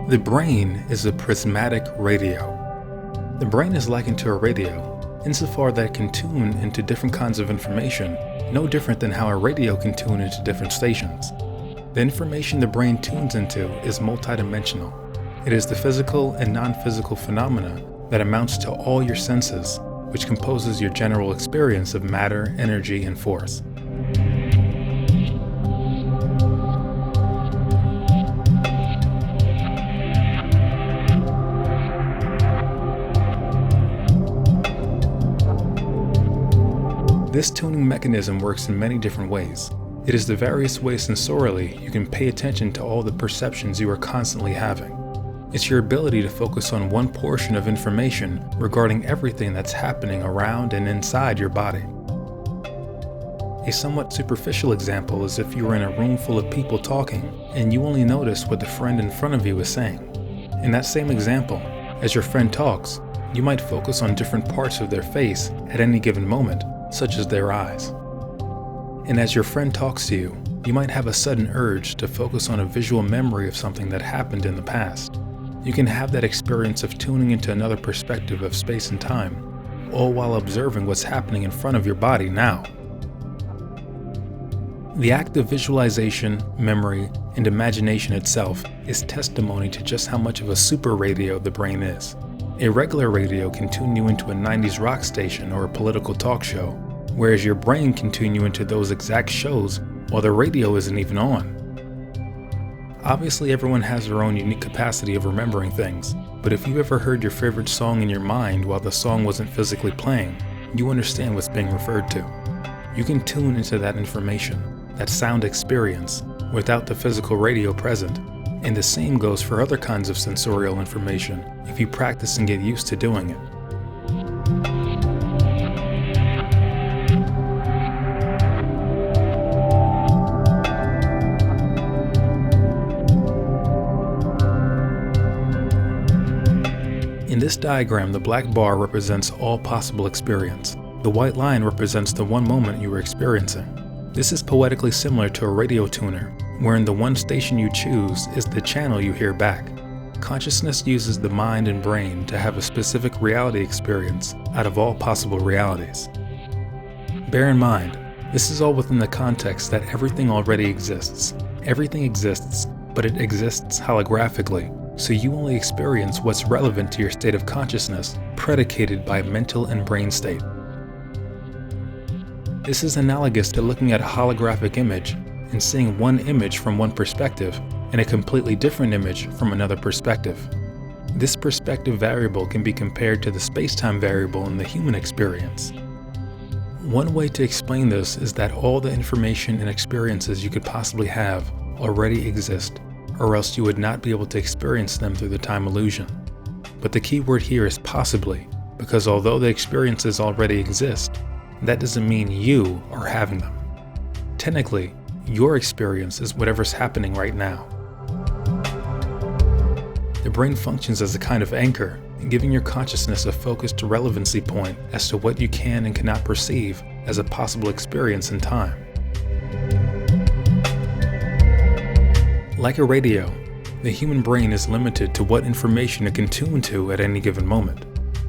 The brain is a prismatic radio. The brain is likened to a radio, insofar that it can tune into different kinds of information, no different than how a radio can tune into different stations. The information the brain tunes into is multidimensional. It is the physical and non-physical phenomena that amounts to all your senses, which composes your general experience of matter, energy, and force. This tuning mechanism works in many different ways. It is the various ways sensorially you can pay attention to all the perceptions you are constantly having. It's your ability to focus on one portion of information regarding everything that's happening around and inside your body. A somewhat superficial example is if you were in a room full of people talking and you only notice what the friend in front of you is saying. In that same example, as your friend talks, you might focus on different parts of their face at any given moment, such as their eyes. And as your friend talks to you, you might have a sudden urge to focus on a visual memory of something that happened in the past. You can have that experience of tuning into another perspective of space and time, all while observing what's happening in front of your body now. The act of visualization, memory, and imagination itself is testimony to just how much of a super radio the brain is. A regular radio can tune you into a 90s rock station or a political talk show, whereas your brain can tune you into those exact shows while the radio isn't even on. Obviously, everyone has their own unique capacity of remembering things, but if you ever heard your favorite song in your mind while the song wasn't physically playing, you understand what's being referred to. You can tune into that information, that sound experience, without the physical radio present. And the same goes for other kinds of sensorial information if you practice and get used to doing it. In this diagram, the black bar represents all possible experience. The white line represents the one moment you were experiencing. This is poetically similar to a radio tuner, wherein the one station you choose is the channel you hear back. Consciousness uses the mind and brain to have a specific reality experience out of all possible realities. Bear in mind, this is all within the context that everything already exists. Everything exists, but it exists holographically, so you only experience what's relevant to your state of consciousness, predicated by mental and brain state. This is analogous to looking at a holographic image and seeing one image from one perspective and a completely different image from another perspective. This perspective variable can be compared to the space-time variable in the human experience. One way to explain this is that all the information and experiences you could possibly have already exist, or else you would not be able to experience them through the time illusion. But the key word here is possibly, because although the experiences already exist, that doesn't mean you are having them. Technically, your experience is whatever's happening right now. The brain functions as a kind of anchor, giving your consciousness a focused relevancy point as to what you can and cannot perceive as a possible experience in time. Like a radio, the human brain is limited to what information it can tune to at any given moment.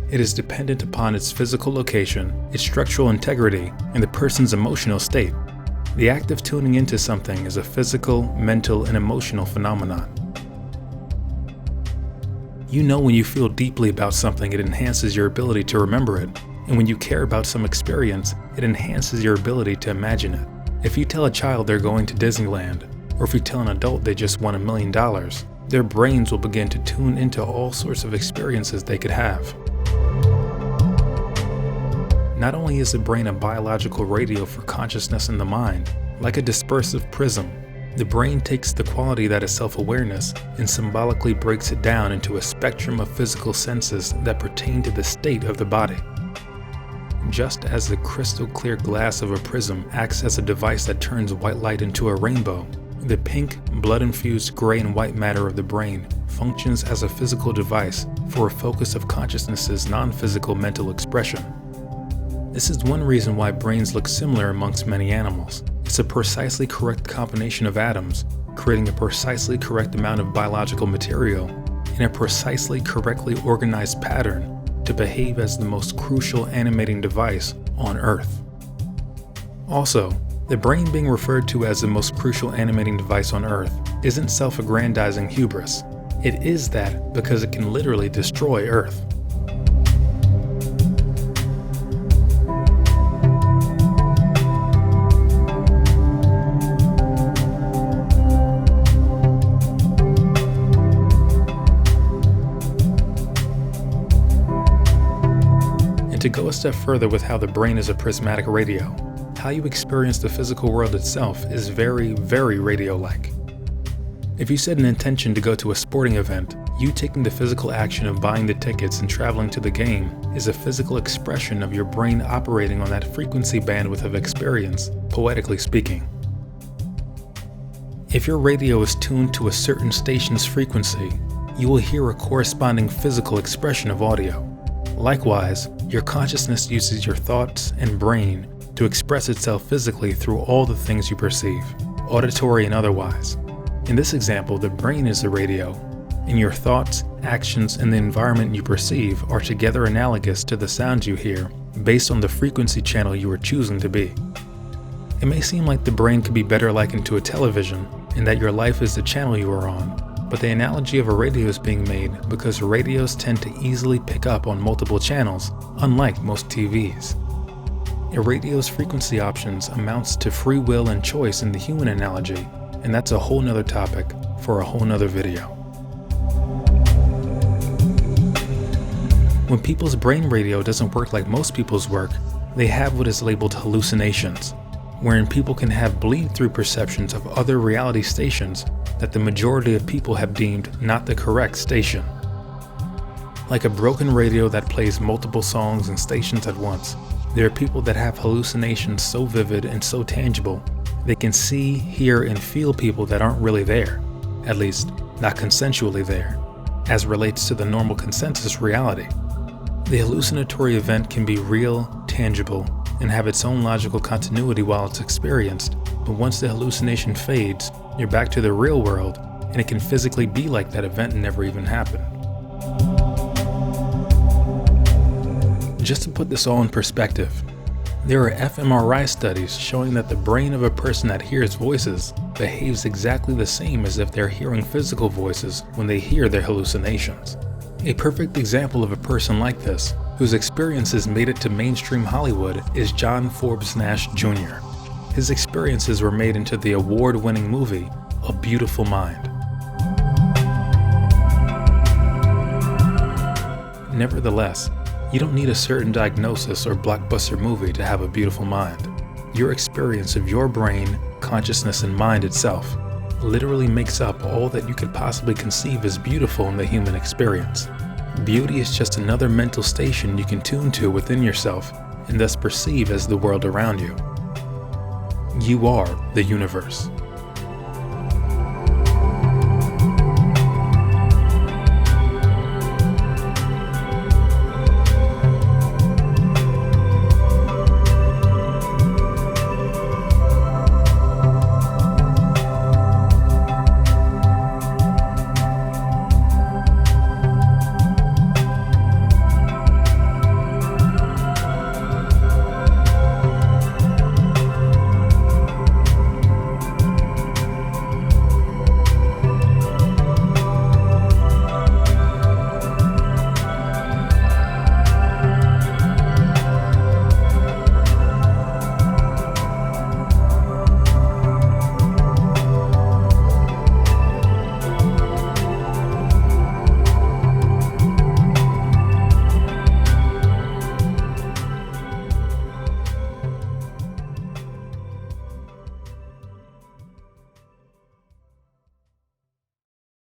It is dependent upon its physical location, its structural integrity, and the person's emotional state. The act of tuning into something is a physical, mental, and emotional phenomenon. You know when you feel deeply about something, it enhances your ability to remember it, and when you care about some experience, it enhances your ability to imagine it. If you tell a child they're going to Disneyland, or if you tell an adult they just won $1 million, their brains will begin to tune into all sorts of experiences they could have. Not only is the brain a biological radio for consciousness in the mind, like a dispersive prism, the brain takes the quality that is self-awareness and symbolically breaks it down into a spectrum of physical senses that pertain to the state of the body. Just as the crystal clear glass of a prism acts as a device that turns white light into a rainbow, the pink, blood-infused gray and white matter of the brain functions as a physical device for a focus of consciousness's non-physical mental expression. This is one reason why brains look similar amongst many animals. It's a precisely correct combination of atoms, creating a precisely correct amount of biological material in a precisely correctly organized pattern to behave as the most crucial animating device on Earth. Also, the brain being referred to as the most crucial animating device on Earth isn't self-aggrandizing hubris. It is that because it can literally destroy Earth. And to go a step further with how the brain is a prismatic radio, how you experience the physical world itself is very, very radio-like. If you set an intention to go to a sporting event, you taking the physical action of buying the tickets and traveling to the game is a physical expression of your brain operating on that frequency bandwidth of experience, poetically speaking. If your radio is tuned to a certain station's frequency, you will hear a corresponding physical expression of audio. Likewise, your consciousness uses your thoughts and brain to express itself physically through all the things you perceive, auditory and otherwise. In this example, the brain is the radio, and your thoughts, actions, and the environment you perceive are together analogous to the sounds you hear based on the frequency channel you are choosing to be. It may seem like the brain could be better likened to a television, and that your life is the channel you are on, but the analogy of a radio is being made because radios tend to easily pick up on multiple channels, unlike most TVs. A radio's frequency options amounts to free will and choice in the human analogy, and that's a whole nother topic for a whole nother video. When people's brain radio doesn't work like most people's work, they have what is labeled hallucinations, wherein people can have bleed-through perceptions of other reality stations that the majority of people have deemed not the correct station. Like a broken radio that plays multiple songs and stations at once, there are people that have hallucinations so vivid and so tangible they can see, hear, and feel people that aren't really there, at least not consensually there, as relates to the normal consensus reality. The hallucinatory event can be real, tangible, and have its own logical continuity while it's experienced, but once the hallucination fades, you're back to the real world, and it can physically be like that event never even happened. Just to put this all in perspective, there are fMRI studies showing that the brain of a person that hears voices behaves exactly the same as if they're hearing physical voices when they hear their hallucinations. A perfect example of a person like this, whose experiences made it to mainstream Hollywood, is John Forbes Nash Jr. His experiences were made into the award-winning movie, A Beautiful Mind. Nevertheless, you don't need a certain diagnosis or blockbuster movie to have a beautiful mind. Your experience of your brain, consciousness, and mind itself literally makes up all that you could possibly conceive as beautiful in the human experience. Beauty is just another mental station you can tune to within yourself and thus perceive as the world around you. You are the universe.